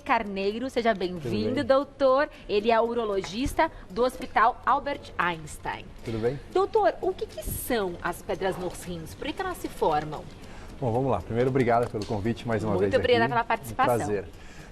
Carneiro. Seja bem-vindo, doutor. Ele é urologista do Hospital Albert Einstein. Tudo bem? Doutor, o que são as pedras nos rins? Por que elas se formam? Bom, vamos lá. Primeiro, obrigado pelo convite mais uma vez Muito obrigada aqui. pela participação. Prazer.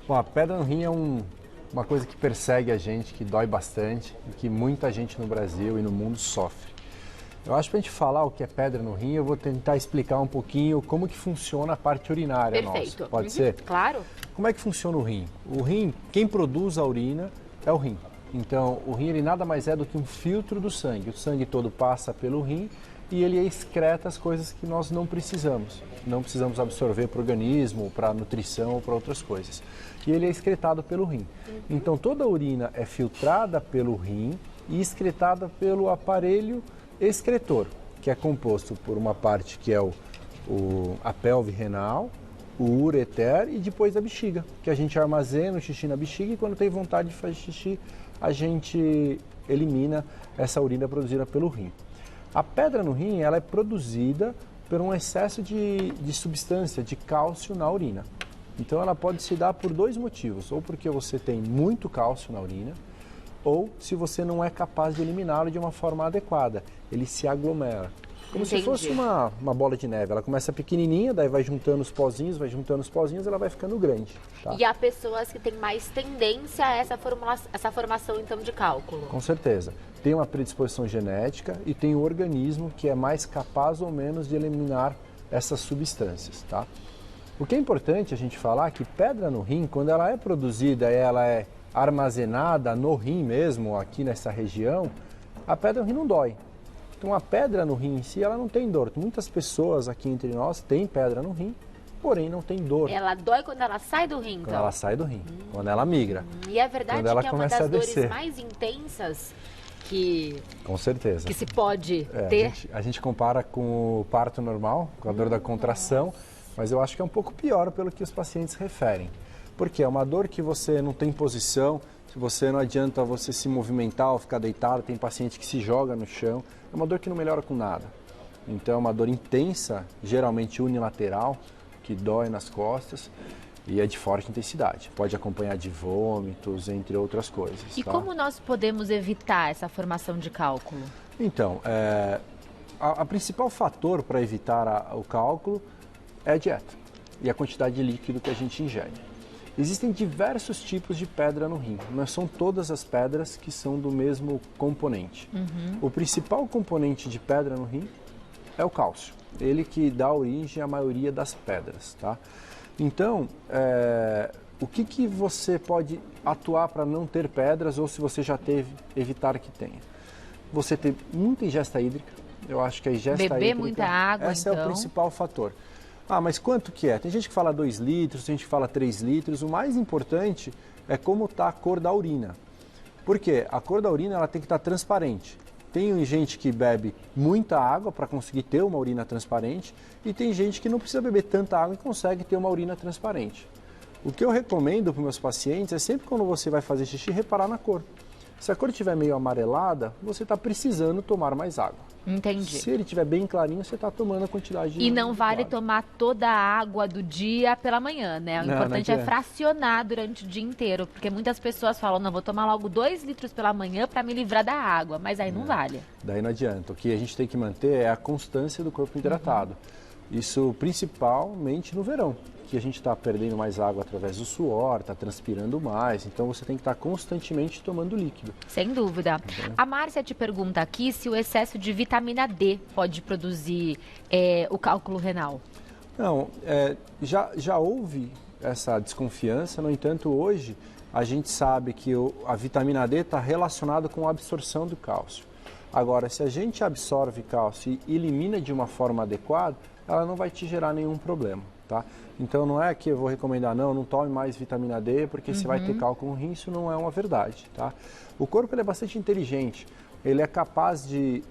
Bom, a pedra no rim é uma coisa que persegue a gente, que dói bastante e que muita gente no Brasil e no mundo sofre. Eu acho que para a gente falar o que é pedra no rim, eu vou tentar explicar um pouquinho como que funciona a parte urinária Perfeito. nossa. Pode ser? Claro. Como é que funciona o rim? O rim, quem produz a urina é o rim. Então, o rim ele nada mais é do que um filtro do sangue. O sangue todo passa pelo rim e ele excreta as coisas que nós não precisamos. Não precisamos absorver para o organismo, para a nutrição ou para outras coisas. E ele é excretado pelo rim. Então, toda a urina é filtrada pelo rim e excretada pelo aparelho excretor, que é composto por uma parte que é a pelve renal, o ureter e depois a bexiga, que a gente armazena o xixi na bexiga e quando tem vontade de fazer xixi, a gente elimina essa urina produzida pelo rim. A pedra no rim ela é produzida por um excesso de substância, de cálcio na urina. Então ela pode se dar por dois motivos, ou porque você tem muito cálcio na urina, ou se você não é capaz de eliminá-lo de uma forma adequada, ele se aglomera. Como Entendi. se fosse uma bola de neve, ela começa pequenininha, daí vai juntando os pozinhos, ela vai ficando grande. Tá? E há pessoas que têm mais tendência a essa formação, então, de cálculo? Com certeza. Tem uma predisposição genética e tem um organismo que é mais capaz ou menos de eliminar essas substâncias, tá? O que é importante a gente falar é que pedra no rim, quando ela é produzida e ela é armazenada no rim mesmo, aqui nessa região, a pedra no rim não dói. Então a pedra no rim em si, ela não tem dor. Muitas pessoas aqui entre nós têm pedra no rim, porém não tem dor. Ela dói quando ela sai do rim, então? Quando ela sai do rim, quando ela migra. E é verdade quando ela que é uma começa a das dores descer. mais intensas que Com certeza. se pode ter? A gente compara com o parto normal, com a dor da contração, mas eu acho que é um pouco pior pelo que os pacientes referem. Porque é uma dor que você não tem posição, se você não adianta você se movimentar ou ficar deitado, tem paciente que se joga no chão, é uma dor que não melhora com nada. Então é uma dor intensa, geralmente unilateral, que dói nas costas e é de forte intensidade. Pode acompanhar de vômitos, entre outras coisas. E tá? como nós podemos evitar essa formação de cálculo? Então, a principal fator para evitar o cálculo é a dieta e a quantidade de líquido que a gente ingere. Existem diversos tipos de pedra no rim, não são todas as pedras que são do mesmo componente. O principal componente de pedra no rim é o cálcio, ele que dá origem à maioria das pedras, tá? Então, o que você pode atuar para não ter pedras ou se você já teve, evitar que tenha? Você ter muita ingesta hídrica, eu acho que a ingesta hídrica... Beber muita água, esse é o principal fator. Ah, mas quanto que é? Tem gente que fala 2 litros, tem gente que fala 3 litros. O mais importante é como está a cor da urina. Por quê? A cor da urina ela tem que estar transparente. Tem gente que bebe muita água para conseguir ter uma urina transparente e tem gente que não precisa beber tanta água e consegue ter uma urina transparente. O que eu recomendo para os meus pacientes é sempre quando você vai fazer xixi, reparar na cor. Se a cor estiver meio amarelada, você está precisando tomar mais água. Entendi. Se ele estiver bem clarinho, você está tomando a quantidade de E não vale água. tomar toda a água do dia pela manhã, né? O Não, importante não é adianta. fracionar durante o dia inteiro, porque muitas pessoas falam, não, vou tomar logo 2 litros pela manhã para me livrar da água, mas aí não vale. Daí não adianta. O que a gente tem que manter é a constância do corpo hidratado. Isso principalmente no verão, que a gente está perdendo mais água através do suor, está transpirando mais, então você tem que estar constantemente tomando líquido. Sem dúvida. A Márcia te pergunta aqui se o excesso de vitamina D pode produzir o cálculo renal. Não, já houve essa desconfiança, no entanto, hoje a gente sabe que a vitamina D está relacionada com a absorção do cálcio. Agora, se a gente absorve cálcio e elimina de uma forma adequada, ela não vai te gerar nenhum problema, tá? Então não é que eu vou recomendar, não tome mais vitamina D porque você vai ter cálculo no rim, isso não é uma verdade, tá? O corpo ele é bastante inteligente, ele é capaz de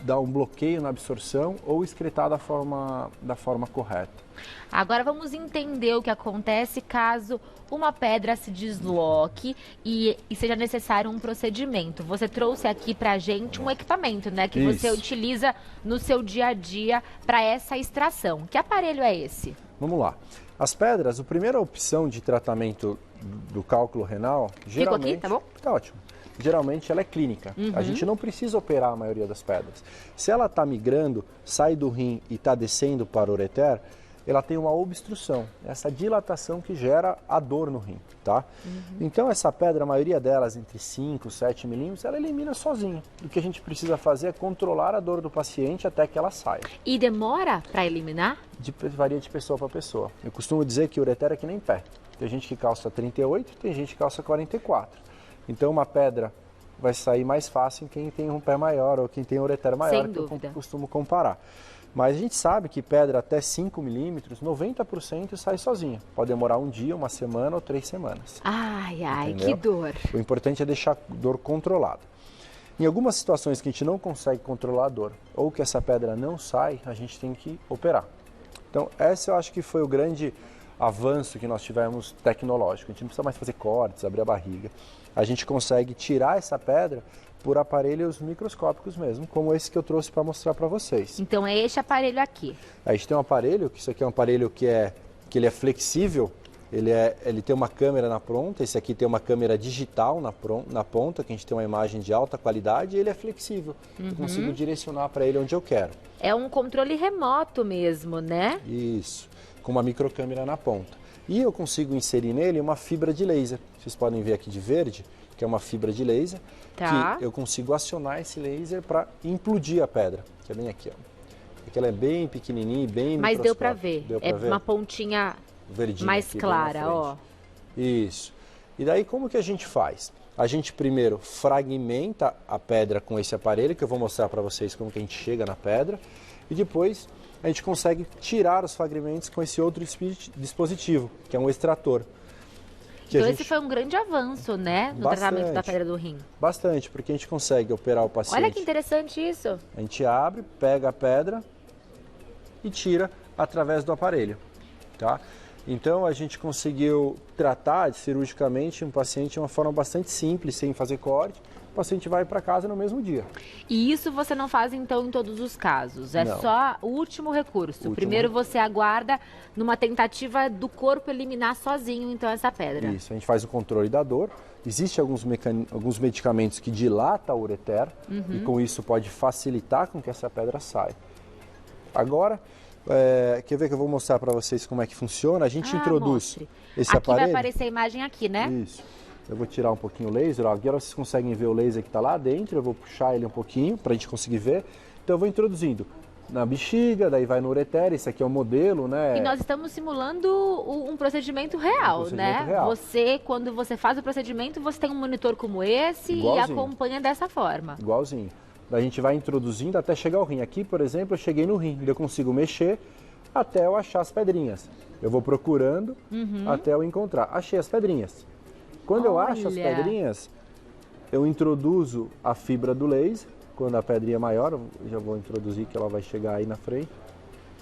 dar um bloqueio na absorção ou excretar da forma correta. Agora vamos entender o que acontece caso uma pedra se desloque e seja necessário um procedimento. Você trouxe aqui pra gente um equipamento, né, que você utiliza no seu dia a dia para essa extração. Que aparelho é esse? Vamos lá. As pedras, a primeira opção de tratamento do cálculo renal, geralmente... Fico aqui, tá bom? Tá ótimo. Geralmente ela é clínica. A gente não precisa operar a maioria das pedras. Se ela está migrando, sai do rim e está descendo para o ureter, ela tem uma obstrução, essa dilatação que gera a dor no rim, tá? Então essa pedra, a maioria delas, entre 5 e 7 milímetros, ela elimina sozinha. O que a gente precisa fazer é controlar a dor do paciente até que ela saia. E demora para eliminar? Varia de pessoa para pessoa. Eu costumo dizer que o ureter é que nem pé. Tem gente que calça 38, tem gente que calça 44. Então uma pedra vai sair mais fácil em quem tem um pé maior ou quem tem um ureter maior, Sem que dúvida. eu costumo comparar. Mas a gente sabe que pedra até 5 milímetros, 90% sai sozinha. Pode demorar um dia, uma semana ou 3 semanas. Ai, ai, Entendeu? que dor. O importante é deixar a dor controlada. Em algumas situações que a gente não consegue controlar a dor ou que essa pedra não sai, a gente tem que operar. Então, esse eu acho que foi o grande avanço que nós tivemos tecnológico. A gente não precisa mais fazer cortes, abrir a barriga. A gente consegue tirar essa pedra por aparelhos microscópicos mesmo, como esse que eu trouxe para mostrar para vocês. Então é este aparelho aqui. A gente tem um aparelho, que isso aqui é um aparelho que ele é flexível, ele tem uma câmera na ponta, esse aqui tem uma câmera digital na ponta, que a gente tem uma imagem de alta qualidade, e ele é flexível. Eu consigo direcionar para ele onde eu quero. É um controle remoto mesmo, né? Isso, com uma microcâmera na ponta. E eu consigo inserir nele uma fibra de laser. Vocês podem ver aqui de verde, que é uma fibra de laser, Tá. que eu consigo acionar esse laser para implodir a pedra, que é bem aqui, ó. Aqui ela é bem pequenininha e bem Mas deu pra microscópica. ver. Deu pra É ver? uma pontinha Verdinha mais aqui, bem na clara, frente. ó. Isso. E daí como que a gente faz? A gente primeiro fragmenta a pedra com esse aparelho, que eu vou mostrar para vocês como que a gente chega na pedra, e depois a gente consegue tirar os fragmentos com esse outro dispositivo, que é um extrator. Que Então esse foi um grande avanço, né? No tratamento da pedra do rim. Bastante, porque a gente consegue operar o paciente. Olha que interessante isso. A gente abre, pega a pedra e tira através do aparelho, tá? Então a gente conseguiu tratar cirurgicamente um paciente de uma forma bastante simples, sem fazer corte. O paciente vai para casa no mesmo dia. E isso você não faz então em todos os casos? É Não. só o último recurso. Último Primeiro recurso. você aguarda numa tentativa do corpo eliminar sozinho então essa pedra. Isso, a gente faz o controle da dor. Existem alguns medicamentos que dilatam o ureter e com isso pode facilitar com que essa pedra saia. Agora, quer ver que eu vou mostrar para vocês como é que funciona? A gente introduz mostre. esse Aqui aparelho. vai aparecer a imagem aqui, né? Isso. Eu vou tirar um pouquinho o laser. Ó. Agora vocês conseguem ver o laser que está lá dentro. Eu vou puxar ele um pouquinho para a gente conseguir ver. Então eu vou introduzindo na bexiga, daí vai no ureter. Esse aqui é o modelo, né? E nós estamos simulando um procedimento real, né? real. Você, quando você faz o procedimento, você tem um monitor como esse Igualzinho. e acompanha dessa forma. Igualzinho. Daí a gente vai introduzindo até chegar ao rim. Aqui, por exemplo, eu cheguei no rim. Eu consigo mexer até eu achar as pedrinhas. Eu vou procurando até eu encontrar. Achei as pedrinhas. Quando eu acho as Olha. pedrinhas, eu introduzo a fibra do laser. Quando a pedrinha é maior, eu já vou introduzir que ela vai chegar aí na frente.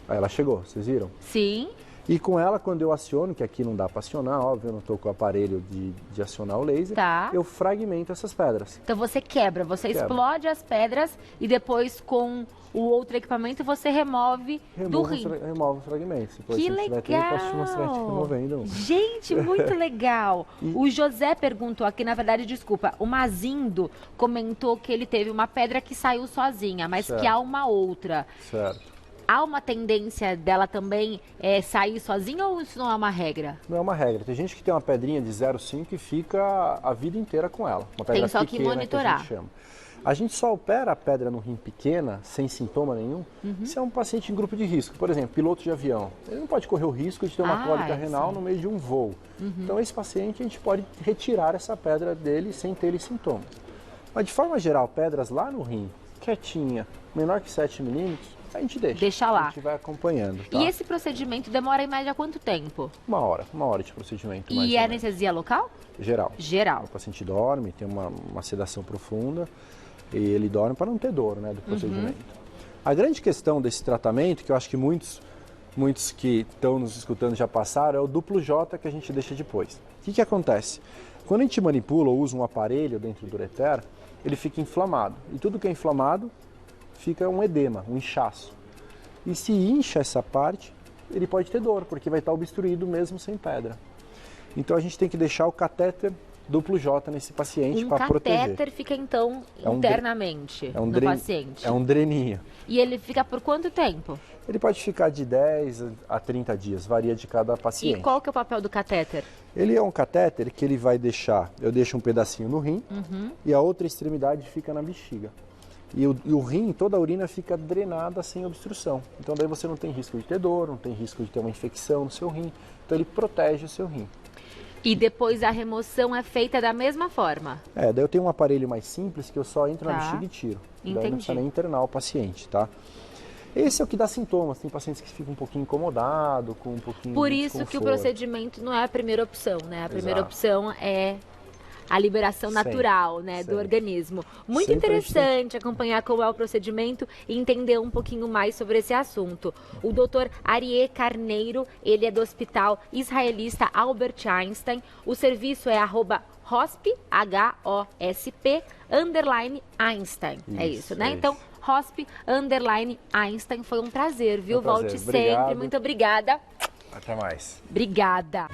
Aí ela chegou, vocês viram? Sim. E com ela, quando eu aciono, que aqui não dá para acionar, óbvio, eu não estou com o aparelho de acionar o laser, Tá. eu fragmento essas pedras. Então você quebra, você Quebra. explode as pedras e depois com o outro equipamento você remove do rim. Remove os fragmentos. Depois, Que se tiver tempo, eu posso te mostrar a gente legal! removendo um. Gente, muito legal. O José perguntou aqui, na verdade, desculpa, o Mazindo comentou que ele teve uma pedra que saiu sozinha, mas Certo. que há uma outra. Certo. Há uma tendência dela também sair sozinha ou isso não é uma regra? Não é uma regra. Tem gente que tem uma pedrinha de 0,5 e fica a vida inteira com ela. Uma pedra Tem só que pequena, monitorar. a gente chama. A gente só opera a pedra no rim pequena, sem sintoma nenhum, se é um paciente em grupo de risco. Por exemplo, piloto de avião. Ele não pode correr o risco de ter uma cólica renal sim. no meio de um voo. Então, esse paciente, a gente pode retirar essa pedra dele sem ter sintomas. Mas, de forma geral, pedras lá no rim, quietinha, menor que 7 milímetros, a gente deixa. Deixa lá. A gente vai acompanhando. Tá? E esse procedimento demora em média quanto tempo? Uma hora de procedimento. mais E ou é menos. anestesia local? Geral. Geral. O paciente dorme, tem uma sedação profunda e ele dorme para não ter dor, né, do procedimento. A grande questão desse tratamento, que eu acho que muitos que estão nos escutando já passaram, é o duplo J que a gente deixa depois. O que acontece? Quando a gente manipula ou usa um aparelho dentro do ureter, ele fica inflamado. E tudo que é inflamado fica um edema, um inchaço. E se incha essa parte, ele pode ter dor, porque vai estar obstruído mesmo sem pedra. Então a gente tem que deixar o catéter duplo J nesse paciente para proteger. Um catéter fica então internamente no paciente. É um dreninho. E ele fica por quanto tempo? Ele pode ficar de 10 a 30 dias, varia de cada paciente. E qual que é o papel do catéter? Ele é um catéter que ele vai deixar, eu deixo um pedacinho no rim e a outra extremidade fica na bexiga. E o rim, toda a urina fica drenada sem obstrução. Então daí você não tem risco de ter dor, não tem risco de ter uma infecção no seu rim. Então ele protege o seu rim. E depois a remoção é feita da mesma forma? Daí eu tenho um aparelho mais simples que eu só entro na bexiga e tiro. Daí não precisa nem internar o paciente, tá? Esse é o que dá sintomas. Tem pacientes que ficam um pouquinho incomodados, com um pouquinho Por de isso que o desconforto. procedimento não é a primeira opção, né? A primeira opção é a liberação natural, né, do organismo. Muito interessante acompanhar como é o procedimento e entender um pouquinho mais sobre esse assunto. O Dr. Aryeh Carneiro, ele é do Hospital Israelita Albert Einstein. O serviço é @hosp, HOSP, _Einstein. É isso, né? Então, hosp, _Einstein. Foi um prazer, viu? Volte sempre. Muito obrigada. Até mais. Obrigada.